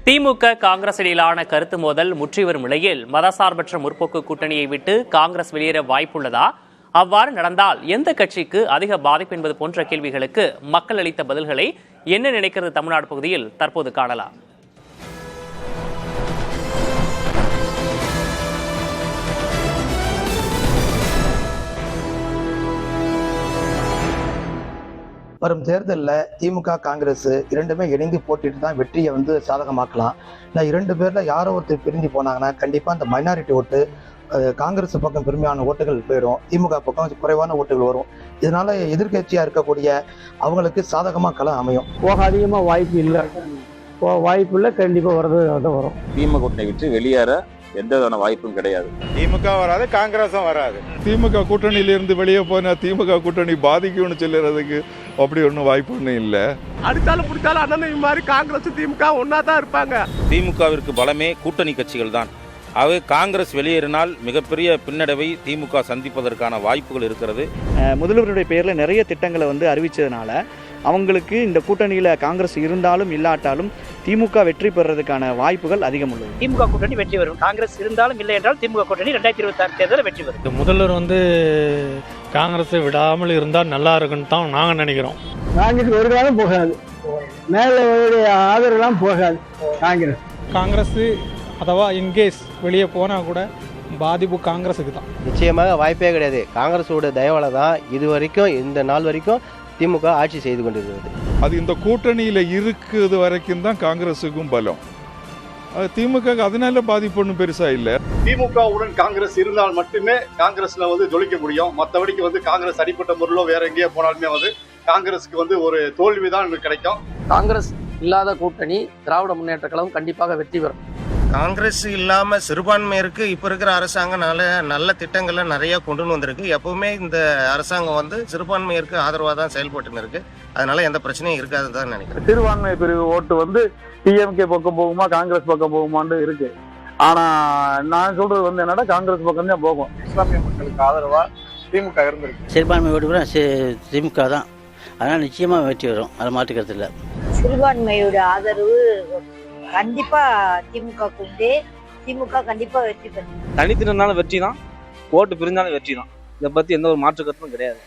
திமுக காங்கிரஸ் இடையிலான கருத்து மோதல் முற்றி வரும் நிலையில் மதசார்பற்ற முற்போக்கு கூட்டணியை விட்டு காங்கிரஸ் வெளியேற வாய்ப்புள்ளதா? அவ்வாறு நடந்தால் எந்த கட்சிக்கு அதிக பாதிப்பு என்பது போன்ற கேள்விகளுக்கு மக்கள் அளித்த பதில்களை என்ன நினைக்கிறது தமிழ்நாடு பகுதியில் தற்போது காணலாம். வரும் தேர்தலில் திமுக காங்கிரஸ் இரண்டுமே இணைந்து போட்டிட்டு தான் வெற்றியை சாதகமாக்கலாம். நான் இரண்டு பேர்ல யாரோ ஒருத்தர் பிரிஞ்சு போனாங்கன்னா கண்டிப்பா அந்த மைனாரிட்டி ஓட்டு காங்கிரஸ் பக்கம் பெருமையான ஓட்டுகள் போயிடும், திமுக பக்கம் குறைவான ஓட்டுகள் வரும். இதனால எதிர்கட்சியா இருக்கக்கூடிய அவங்களுக்கு சாதகமா களம் அமையும். போக அதிகமா வாய்ப்பு இல்லை, வாய்ப்பு இல்லை, கண்டிப்பா வரும். திமுக கூட்டணி விட்டு வெளியேற எந்த விதமான வாய்ப்பும் கிடையாது. திமுக வராது, காங்கிரஸும் வராது. திமுக கூட்டணியிலிருந்து வெளியே போனா திமுக கூட்டணி பாதிக்கும்னு சொல்லுறதுக்கு அப்படி ஒன்றும் வாய்ப்பு ஒன்றும் இல்லை. அடித்தாலும் பிடித்தாலும் அண்ணன் மாதிரி காங்கிரஸ் திமுக ஒன்னா தான் இருப்பாங்க. திமுகவிற்கு பலமே கூட்டணி கட்சிகள் தான். அவை காங்கிரஸ் வெளியேறினால் மிகப்பெரிய பின்னடைவை திமுக சந்திப்பதற்கான வாய்ப்புகள் இருக்கிறது. முதல்வருடைய பெயரில் நிறைய திட்டங்களை அறிவிச்சதுனால அவங்களுக்கு இந்த கூட்டணியில் காங்கிரஸ் இருந்தாலும் இல்லாட்டாலும் திமுக வெற்றி பெறதுக்கான வாய்ப்புகள் அதிகம் உள்ளது. திமுக கூட்டணி வெற்றி வரும், காங்கிரஸ் இருந்தாலும் இல்லை என்றால் திமுக கூட்டணி 2026 தேர்தலில் வெற்றி வரும். முதல்வர் காங்கிரஸை விடாமல் இருந்தால் நல்லா இருக்குன்னு தான் நாங்கள் நினைக்கிறோம். காங்கிரஸ் ஒரு காலம் போகாது, மேலே ஆதரவுலாம் போகாது. காங்கிரஸ் அதுவா இன்கேஸ் வெளியே போனால் கூட பாதிப்பு காங்கிரஸுக்கு தான். நிச்சயமாக வாய்ப்பே கிடையாது. காங்கிரஸோட தயவால தான் இது வரைக்கும் இந்த நாள் வரைக்கும் திமுக ஆட்சி செய்து கொண்டிருக்கிறது. அது இந்த கூட்டணியில இருக்குது வரைக்கும் தான் காங்கிரஸுக்கும் பலம். அது திமுக அதனால பாதிப்பு ஒன்றும் பெருசா இல்லை. திமுகவுடன் காங்கிரஸ் இருந்தால் மட்டுமே காங்கிரஸ்ல ஜொலிக்க முடியும். மற்றபடிக்கு காங்கிரஸ் அடிப்பட்ட முறையிலோ வேற எங்கேயே போனாலுமே காங்கிரஸுக்கு ஒரு தோல்விதான் கிடைக்கும். காங்கிரஸ் இல்லாத கூட்டணி திராவிட முன்னேற்ற கழகம் கண்டிப்பாக வெற்றி பெறும். காங்கிரஸ் இல்லாம சிறுபான்மையருக்கு இப்ப இருக்கிற அரசாங்கம் நல்ல திட்டங்களை நிறைய கொண்டு வந்திருக்கு. எப்பவுமே இந்த அரசாங்கம் சிறுபான்மையருக்கு ஆதரவா தான் செயல்பட்டு இருக்கு. அதனால எந்த பிரச்சனையும் இருக்காதுதான் நினைக்கிறேன். சிறுபான்மை பிரிவு ஓட்டு டிஎம்கே பக்கம் போகுமா காங்கிரஸ் பக்கம் போகுமான்னு இருக்கு. ஆனா நான் சொல்றது என்னன்னா காங்கிரஸ் பக்கம் தான் போகும். இஸ்லாமிய மக்களுக்கு ஆதரவா திமுக இருந்திருக்கு. சிறுபான்மை ஓட்டு திமுக தான், அதனால நிச்சயமா வெற்றி வரும், அது மாற்றுக்கிறது இல்லை. சிறுபான்மையோட ஆதரவு கண்டிப்பா திமுக கண்டிப்பா வெற்றி பெறும். தனித்தினாலும் வெற்றி தான், ஓட்டு பிரிஞ்சாலும் வெற்றி தான். இதை பத்தி எந்த ஒரு மாற்று கருத்தும் கிடையாது.